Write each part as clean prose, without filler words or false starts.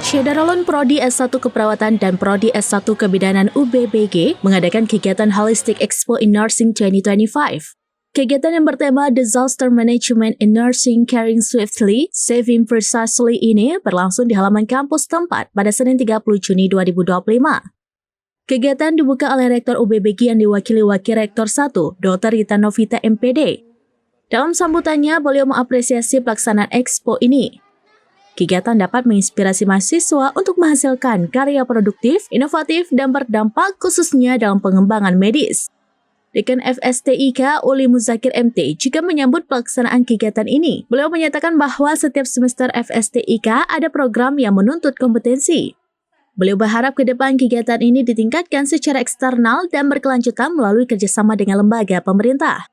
Syederalon Prodi S1 Keperawatan dan Prodi S1 Kebidanan UBBG mengadakan kegiatan Holistic Expo in Nursing 2025. Kegiatan yang bertema Disaster Management in Nursing Caring Swiftly, Saving Precisely ini berlangsung di halaman kampus tempat pada Senin 30 Juni 2025. Kegiatan dibuka oleh Rektor UBBG yang diwakili Wakil Rektor 1, Dr. Rita Novita MPD. Dalam sambutannya, beliau mengapresiasi pelaksanaan Expo ini. Kegiatan dapat menginspirasi mahasiswa untuk menghasilkan karya produktif, inovatif, dan berdampak khususnya dalam pengembangan medis. Dekan FSTIK Uli Muzakir MT juga menyambut pelaksanaan kegiatan ini. Beliau menyatakan bahwa setiap semester FSTIK ada program yang menuntut kompetensi. Beliau berharap ke depan kegiatan ini ditingkatkan secara eksternal dan berkelanjutan melalui kerjasama dengan lembaga pemerintah.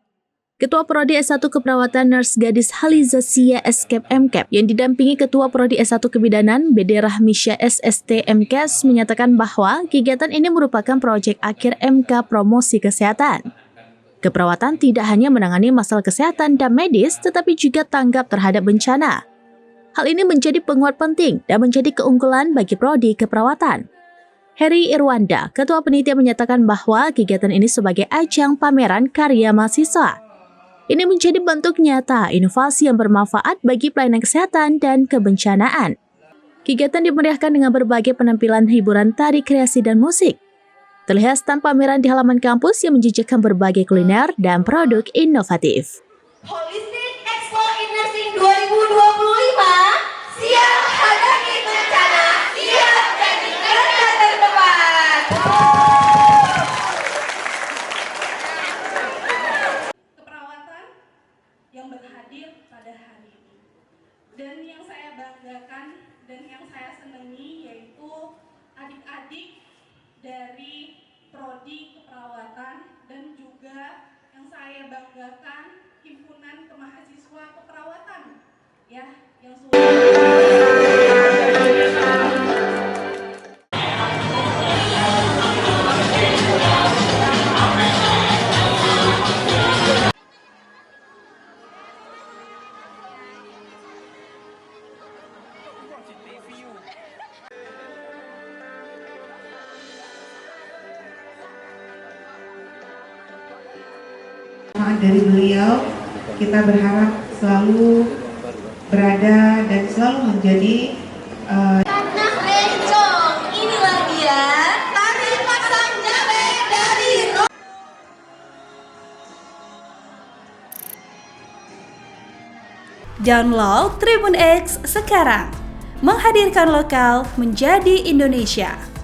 Ketua Prodi S1 Keperawatan Nurse Gadis Haliza Sia Escape MCAP yang didampingi Ketua Prodi S1 Kebidanan Bede Rahmisya SST MKes menyatakan bahwa kegiatan ini merupakan proyek akhir MK Promosi Kesehatan. Keperawatan tidak hanya menangani masalah kesehatan dan medis, tetapi juga tanggap terhadap bencana. Hal ini menjadi penguat penting dan menjadi keunggulan bagi Prodi Keperawatan. Heri Irwanda, Ketua Penitia menyatakan bahwa kegiatan ini sebagai ajang pameran karya mahasiswa. Ini menjadi bentuk nyata inovasi yang bermanfaat bagi pelayanan kesehatan dan kebencanaan. Kegiatan dimeriahkan dengan berbagai penampilan hiburan tari, kreasi, dan musik. Terlihat stand pameran di halaman kampus yang menjajakan berbagai kuliner dan produk inovatif. Holistic Expo in Nursing 2025, siap hadapi bencana, siap jadi garda terdepan. Yang berhadir pada hari ini. Dan yang saya banggakan dan yang saya senangi yaitu adik-adik dari Prodi Keperawatan dan juga yang saya banggakan himpunan kemahasiswa keperawatan ya yang sudah dari beliau, kita berharap selalu berada dan selalu menjadi Tanah Rencong, inilah dia tari pasang jabe dari Download Tribun X sekarang, menghadirkan lokal menjadi Indonesia.